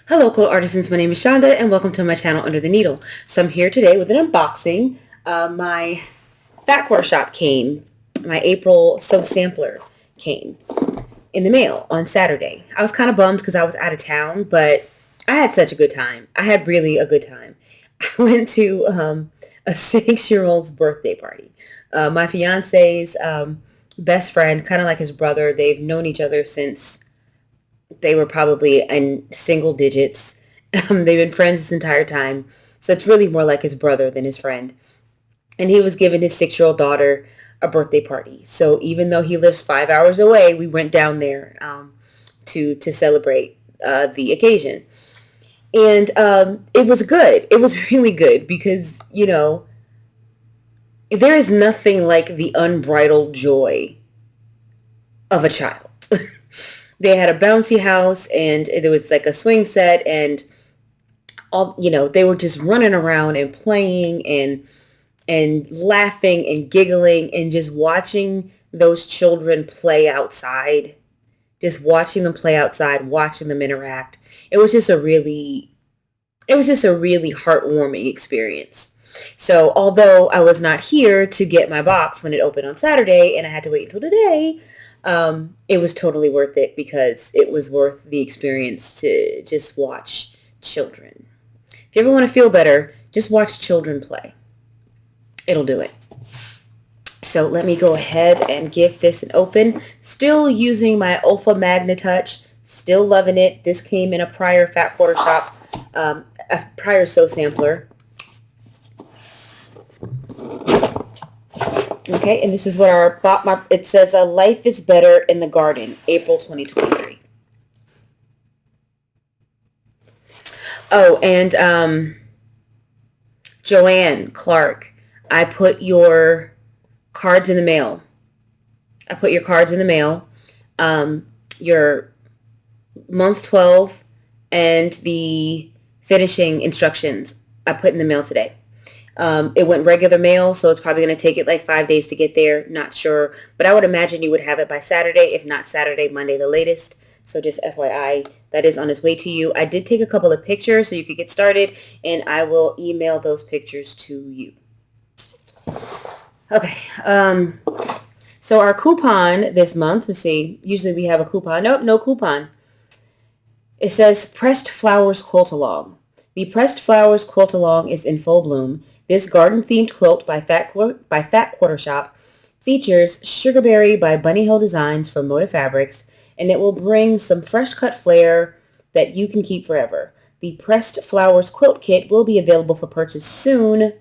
Hello, cool artisans. My name is Shonda, and welcome to my channel Under the Needle. So I'm here today with an unboxing. My Fat Quarter Shop came. My April Sew Sampler came in the mail on Saturday. I was kind of bummed because I was out of town, but I had such a good time. I had really a good time. I went to a 6-year-old's birthday party. My fiance's best friend, kind of like his brother. They've known each other since they were probably in single digits. They've been friends this entire time. So it's really more like his brother than his friend. And he was giving his 6-year-old daughter a birthday party. So even though he lives 5 hours away, we went down there to celebrate the occasion. And it was good. It was really good because, there is nothing like the unbridled joy of a child. They had a bouncy house and there was like a swing set and they were just running around and playing and laughing and giggling and just watching those children play outside, just watching them play outside, watching them interact. It was just a really heartwarming experience. So although I was not here to get my box when it opened on Saturday and I had to wait until today, it was totally worth it because it was worth the experience to just watch children. If you ever want to feel better, just watch children play. It'll do it. So let me go ahead and give this an open. Still using my Olfa Magna Touch. Still loving it. This came in a prior Fat Quarter Shop, a prior Sew Sampler. Okay, and this is what it says, Life is Better in the Garden, April 2023. Oh, and Joanne Clark, I put your cards in the mail. Your month 12 and the finishing instructions I put in the mail today. It went regular mail, so it's probably going to take it like 5 days to get there. Not sure, but I would imagine you would have it by Saturday, if not Saturday, Monday the latest. So just FYI, that is on its way to you. I did take a couple of pictures so you could get started, and I will email those pictures to you. Okay, so our coupon this month, let's see, usually we have a coupon. Nope, no coupon. It says Pressed Flowers Quilt Along. The Pressed Flowers Quilt Along is in full bloom. This garden-themed quilt by Fat Quarter Shop features Sugarberry by Bunny Hill Designs from Moda Fabrics, and it will bring some fresh-cut flair that you can keep forever. The Pressed Flowers Quilt Kit will be available for purchase soon.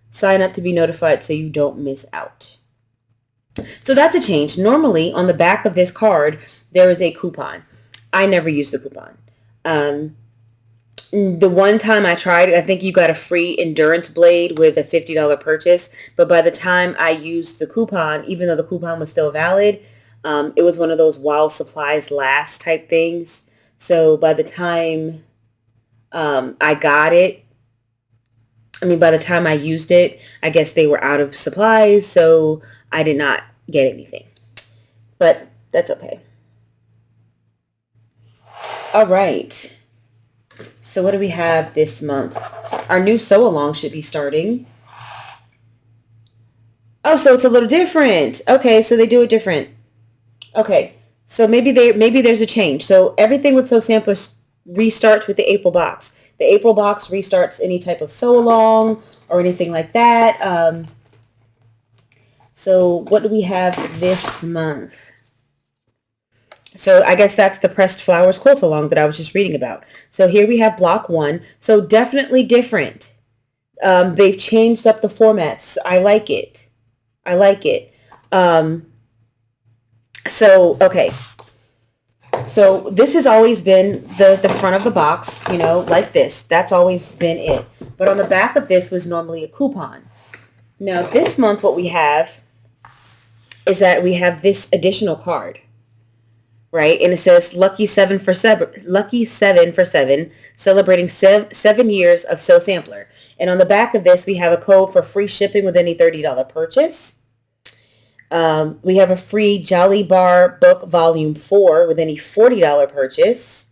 Sign up to be notified so you don't miss out. So that's a change. Normally, on the back of this card, there is a coupon. I never use the coupon. The one time I tried, I think you got a free endurance blade with a $50 purchase. But by the time I used the coupon, even though the coupon was still valid, it was one of those while supplies last type things. So by the time I got it, by the time I used it, I guess they were out of supplies. So I did not get anything. But that's okay. All right. So what do we have this month? Our new sew along should be starting. Oh, so it's a little different. Okay, so they do it different. Okay, so maybe there's a change. So everything with Sew Samplers restarts with the April box. The April box restarts any type of sew along or anything like that. So what do we have this month? So I guess that's the Pressed Flowers Quilt Along that I was just reading about. So here we have block 1. So definitely different. They've changed up the formats. I like it. Okay. So this has always been the front of the box, like this. That's always been it. But on the back of this was normally a coupon. Now this month what we have is that we have this additional card. Right? And it says Lucky 7 for 7, celebrating 7 years of Sew Sampler. And on the back of this, we have a code for free shipping with any $30 purchase. We have a free Jolly Bar book volume 4 with any $40 purchase.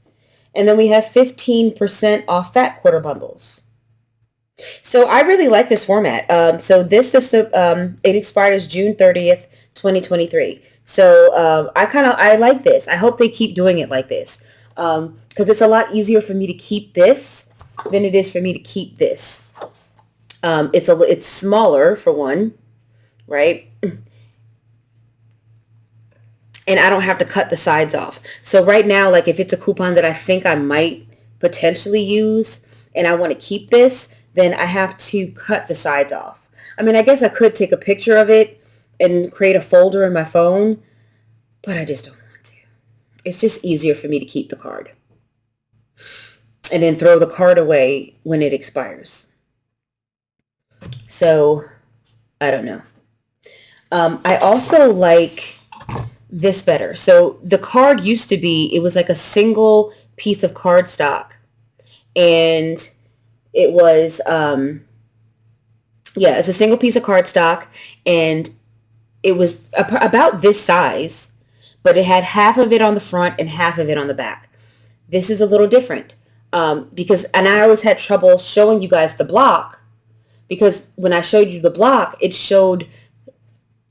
And then we have 15% off fat quarter bundles. So I really like this format. So this system, it expires June 30th, 2023. So I like this. I hope they keep doing it like this, because it's a lot easier for me to keep this than it is for me to keep this. It's smaller for one, right? And I don't have to cut the sides off. So right now, like if it's a coupon that I think I might potentially use and I want to keep this, then I have to cut the sides off. I mean, I guess I could take a picture of it and create a folder in my phone, but I just don't want to. It's just easier for me to keep the card and then throw the card away when it expires. So I don't know. I also like this better. So the card used to be, it was like a single piece of cardstock, and it was, yeah, it's a single piece of cardstock, and it was about this size, but it had half of it on the front and half of it on the back. This is a little different, because, and I always had trouble showing you guys the block, because when I showed you the block, it showed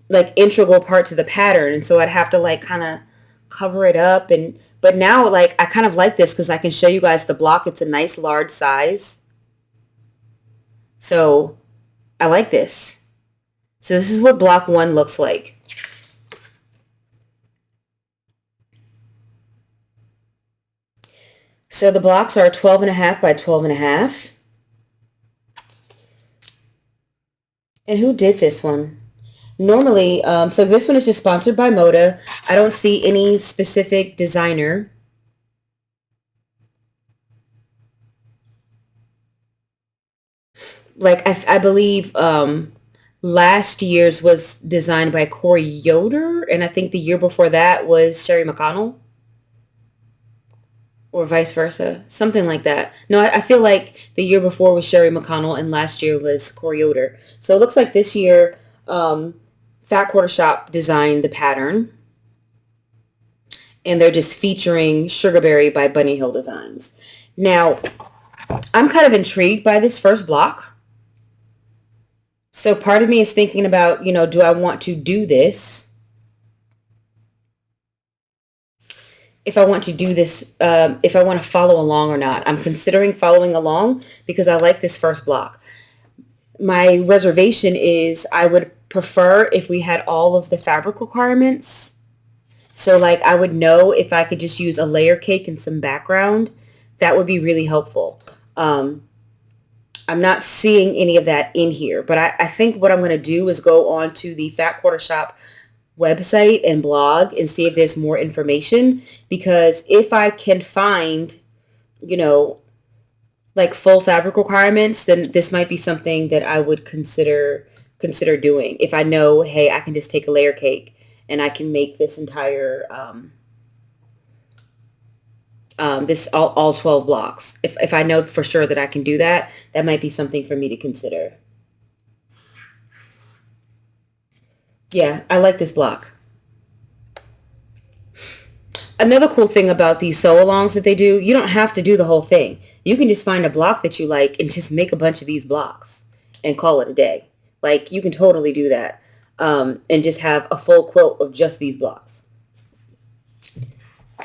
like integral parts of the pattern, and so I'd have to like kind of cover it up. And but now like I kind of like this because I can show you guys the block. It's a nice large size, so I like this. So this is what block 1 looks like. So the blocks are 12.5 by 12.5. And who did this one? Normally, so this one is just sponsored by Moda. I don't see any specific designer. Like, I believe last year's was designed by Corey Yoder, and I think the year before that was Sherry McConnell. Or vice versa. Something like that. No, I feel like the year before was Sherry McConnell and last year was Corey Yoder. So it looks like this year Fat Quarter Shop designed the pattern, and they're just featuring Sugarberry by Bunny Hill Designs. Now, I'm kind of intrigued by this first block. So part of me is thinking about, you know, do I want to do this? If I want to do this, if I want to follow along or not. I'm considering following along because I like this first block. My reservation is I would prefer if we had all of the fabric requirements. So like I would know if I could just use a layer cake and some background. That would be really helpful. I'm not seeing any of that in here, but I think what I'm going to do is go on to the Fat Quarter Shop website and blog and see if there's more information, because if I can find, you know, like full fabric requirements, then this might be something that I would consider doing. If I know, hey, I can just take a layer cake and I can make this entire this all 12 blocks. If I know for sure that I can do that, that might be something for me to consider. Yeah, I like this block. Another cool thing about these sew-alongs that they do, you don't have to do the whole thing. You can just find a block that you like and just make a bunch of these blocks and call it a day. Like, you can totally do that, and just have a full quilt of just these blocks.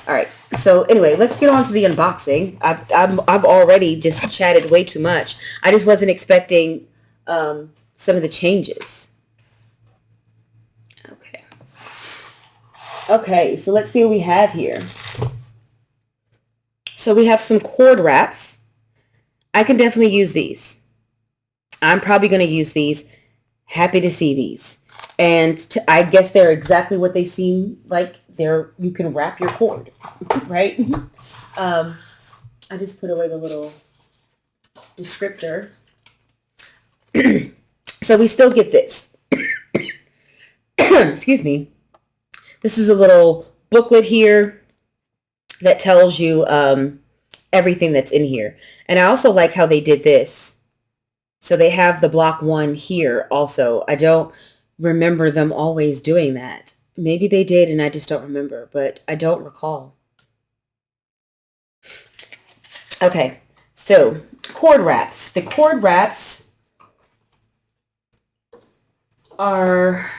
All right. So anyway, let's get on to the unboxing. I've already just chatted way too much. I just wasn't expecting some of the changes. Okay. Okay, so let's see what we have here. So we have some cord wraps. I can definitely use these. I'm probably going to use these. Happy to see these. And I guess they're exactly what they seem like. You can wrap your cord, right? I just put away the little descriptor. So we still get this. Excuse me. This is a little booklet here that tells you everything that's in here. And I also like how they did this. So they have the block 1 here also. I don't remember them always doing that. Maybe they did and I just don't remember, but I don't recall. Okay, so cord wraps. The cord wraps are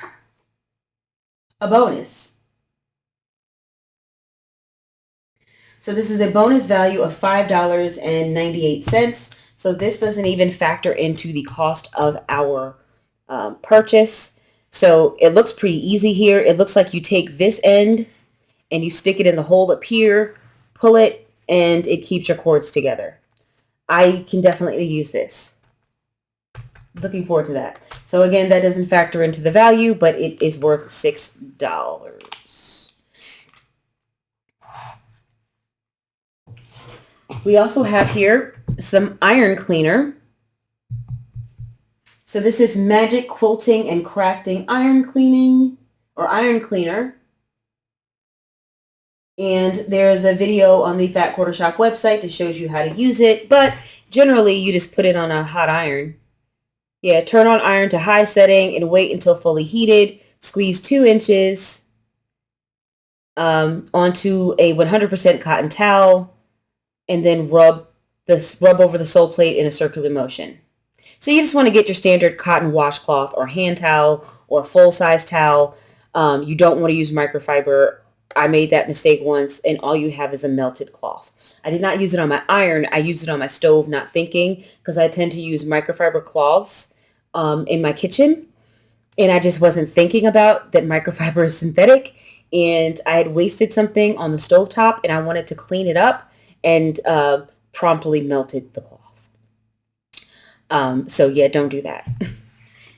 a bonus. So this is a bonus value of $5.98. So this doesn't even factor into the cost of our purchase. So it looks pretty easy here. It looks like you take this end and you stick it in the hole up here, pull it, and it keeps your cords together. I can definitely use this. Looking forward to that. So again, that doesn't factor into the value, but it is worth $6. We also have here some iron cleaner. So this is Magic Quilting and Crafting Iron Cleaning or Iron Cleaner. And there's a video on the Fat Quarter Shop website that shows you how to use it. But generally, you just put it on a hot iron. Yeah, turn on iron to high setting and wait until fully heated. Squeeze 2 inches onto a 100% cotton towel. And then rub over the sole plate in a circular motion. So you just want to get your standard cotton washcloth or hand towel or full-size towel. You don't want to use microfiber. I made that mistake once, and all you have is a melted cloth. I did not use it on my iron. I used it on my stove, not thinking, because I tend to use microfiber cloths in my kitchen, and I just wasn't thinking about that microfiber is synthetic, and I had wasted something on the stovetop, and I wanted to clean it up, and promptly melted the cloth. So yeah, don't do that.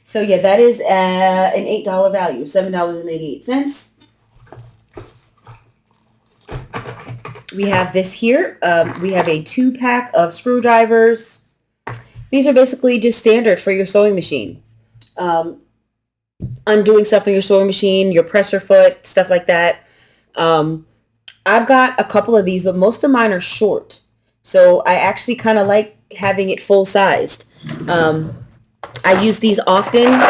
So yeah, that is an $8 value, $7.88. We have this here. We have a 2-pack of screwdrivers. These are basically just standard for your sewing machine. Undoing stuff in your sewing machine, your presser foot, stuff like that. I've got a couple of these, but most of mine are short. So I actually kind of like having it full-sized. I use these often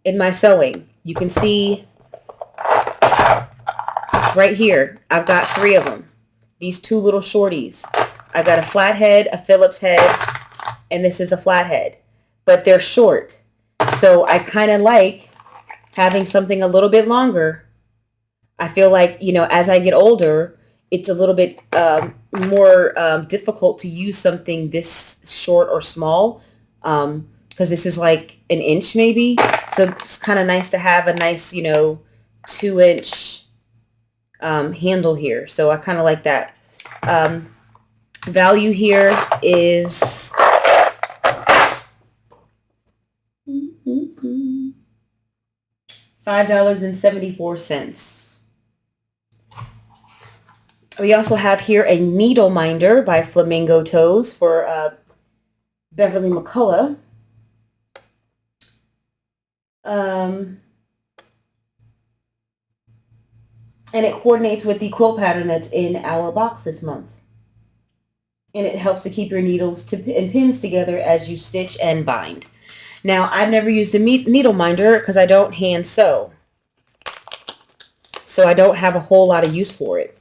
in my sewing. You can see right here, I've got 3 of them. These 2 little shorties. I've got a flathead, a Phillips head, and this is a flathead. But they're short. So I kind of like having something a little bit longer. I feel like, as I get older, it's a little bit more difficult to use something this short or small because this is like an inch maybe. So it's kind of nice to have a nice, 2-inch handle here. So I kind of like that. Value here is $5.74. We also have here a needle minder by Flamingo Toes for Beverly McCullough. And it coordinates with the quilt pattern that's in our box this month. And it helps to keep your needles and pins together as you stitch and bind. Now, I've never used a needle minder because I don't hand sew. So I don't have a whole lot of use for it.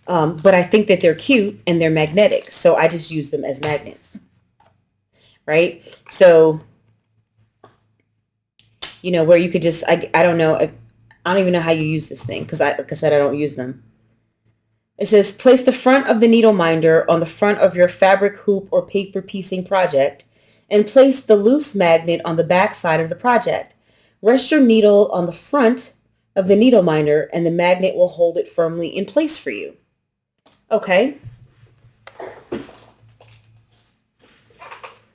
But I think that they're cute and they're magnetic. So I just use them as magnets. Right? So, where you could just, I don't know. I don't even know how you use this thing because like I said, I don't use them. It says, place the front of the needle minder on the front of your fabric hoop or paper piecing project and place the loose magnet on the back side of the project. Rest your needle on the front of the needle minder and the magnet will hold it firmly in place for you. Okay.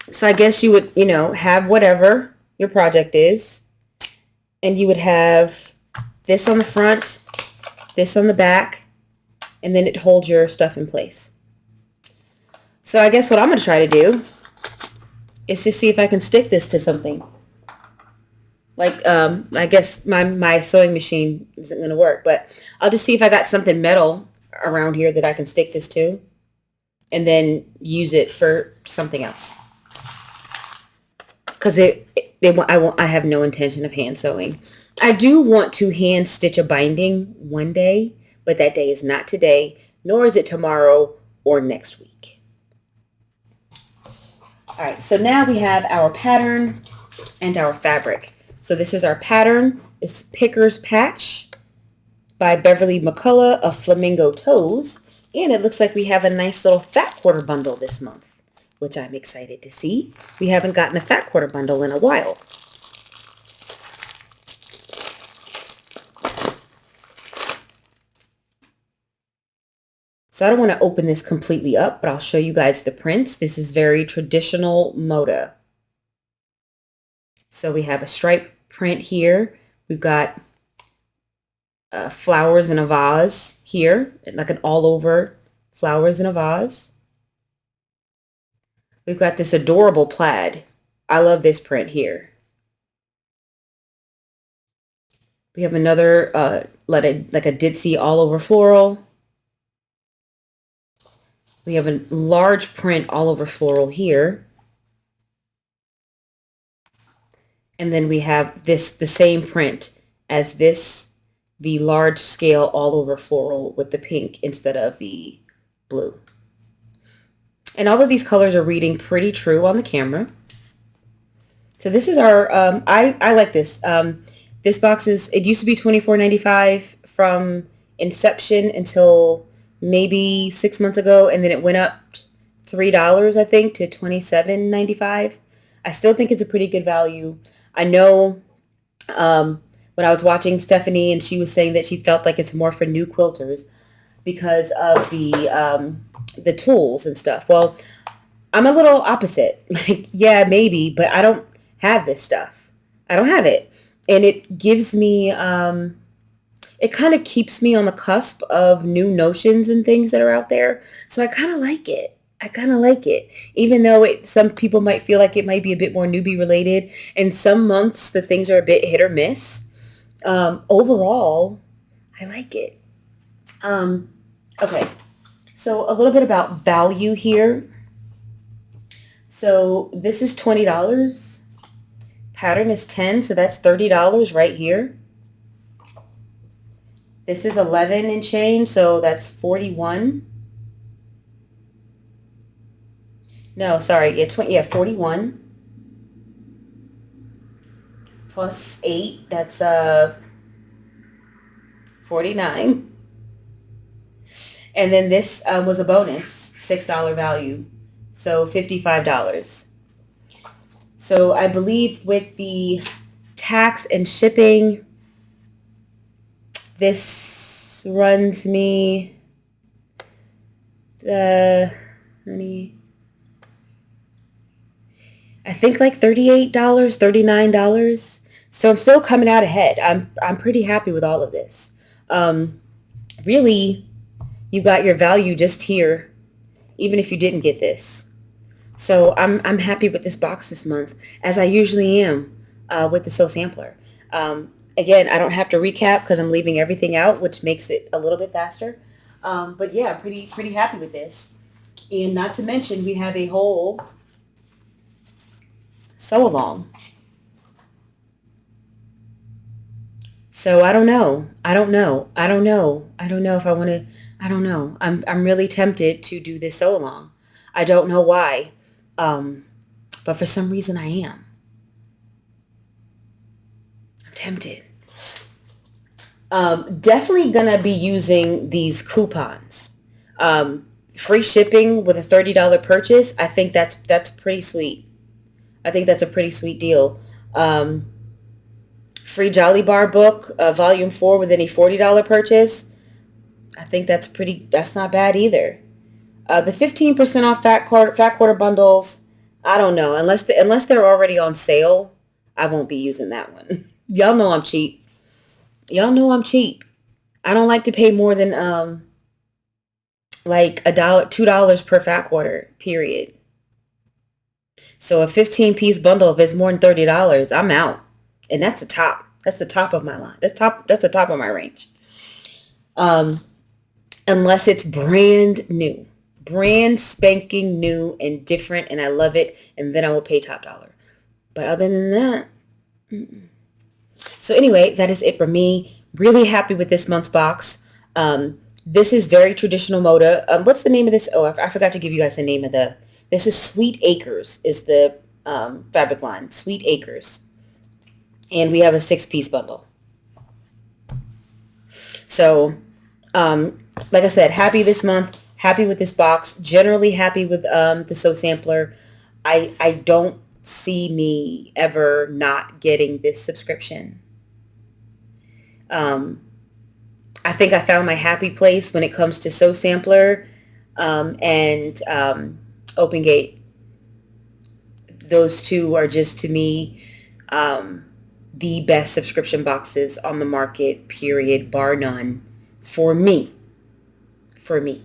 So I guess you would, have whatever your project is, and you would have this on the front, this on the back, and then it holds your stuff in place. So I guess what I'm going to try to do is just see if I can stick this to something. Like, I guess my sewing machine isn't going to work, but I'll just see if I got something metal around here that I can stick this to and then use it for something else. Because I have no intention of hand sewing. I do want to hand stitch a binding one day, but that day is not today, nor is it tomorrow or next week. All right, so now we have our pattern and our fabric. So this is our pattern. It's Picker's Patch by Beverly McCullough of Flamingo Toes. And it looks like we have a nice little fat quarter bundle this month, which I'm excited to see. We haven't gotten a fat quarter bundle in a while. So I don't want to open this completely up, but I'll show you guys the prints. This is very traditional moda. So we have a stripe print here. We've got flowers in a vase here, like an all over flowers in a vase. We've got this adorable plaid. I love this print here. We have another like a ditzy all over floral. We have a large print all over floral here. And then we have the same print as this, the large scale all over floral with the pink instead of the blue. And all of these colors are reading pretty true on the camera. So this is our, I like this. This box it used to be $24.95 from inception until maybe 6 months ago, and then it went up $3, I think, to $27.95. I still think it's a pretty good value. I know when I was watching Stephanie, and she was saying that she felt like it's more for new quilters because of the tools and stuff. Well, I'm a little opposite. Like, yeah, maybe, but I don't have this stuff. I don't have it. And it gives me, it kind of keeps me on the cusp of new notions and things that are out there. So I kind of like it. I kind of like it, even though some people might feel like it might be a bit more newbie related. And some months the things are a bit hit or miss. Overall, I like it. Okay, so a little bit about value here. So this is $20. Pattern is $10, so that's $30 right here. This is 11 and change, so that's 41. No, sorry, yeah, 41 plus 8, that's 49. And then this was a bonus, $6 value, so $55. So I believe with the tax and shipping, this runs me I think like $38, $39. So I'm still coming out ahead. I'm pretty happy with all of this. Really, you got your value just here, even if you didn't get this. So I'm happy with this box this month, as I usually am with the Sew Sampler. Again, I don't have to recap because I'm leaving everything out, which makes it a little bit faster. But yeah, pretty happy with this. And not to mention, we have a whole sew along. So I don't know if I want to. I don't know. I'm really tempted to do this sew along. I don't know why, but for some reason I am. I'm tempted. Definitely gonna be using these coupons. Free shipping with a $30 purchase. I think that's pretty sweet. I think that's a pretty sweet deal. Free Jolly Bar book, volume 4 with any $40 purchase. I think that's not bad either. The 15% off fat quarter bundles, I don't know. Unless they're already on sale, I won't be using that one. Y'all know I'm cheap. I don't like to pay more than like $2 per fat quarter, period. So a 15-piece bundle, if it's more than $30, I'm out. And that's the top. That's the top of my line. That's the top of my range. Unless it's brand new. Brand spanking new and different, and I love it, and then I will pay top dollar. But other than that, So anyway, that is it for me. Really happy with this month's box. This is very traditional moda. What's the name of this? Oh, I forgot to give you guys the name of the This is Sweet Acres is the fabric line. Sweet Acres. And we have a 6-piece bundle. So, like I said, happy this month. Happy with this box. Generally happy with the Sew Sampler. I don't see me ever not getting this subscription. I think I found my happy place when it comes to Sew Sampler and OpenGate. Those two are just, to me, the best subscription boxes on the market, period, bar none, for me. For me.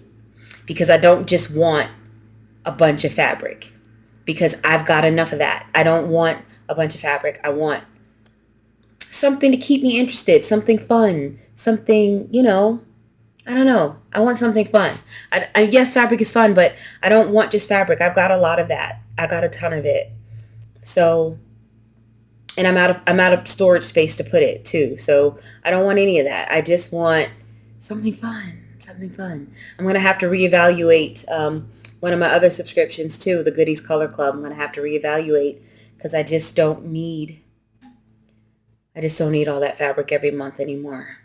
Because I don't just want a bunch of fabric. Because I've got enough of that. I don't want a bunch of fabric. I want something to keep me interested, something fun, something, I don't know. I want something fun. Yes, fabric is fun, but I don't want just fabric. I've got a lot of that. I got a ton of it. So, and I'm out of storage space to put it too. So I don't want any of that. I just want something fun, something fun. I'm going to have to reevaluate one of my other subscriptions too, the Goodies Color Club. I'm going to have to reevaluate because I just don't need all that fabric every month anymore.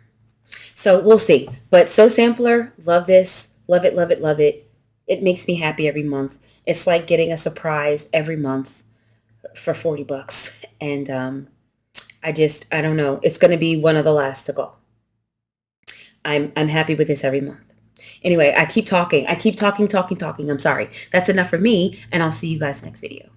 So we'll see. But Sew Sampler, love this. Love it, love it, love it. It makes me happy every month. It's like getting a surprise every month for $40. And I don't know. It's going to be one of the last to go. I'm happy with this every month. Anyway, I keep talking. I'm sorry. That's enough for me, and I'll see you guys next video.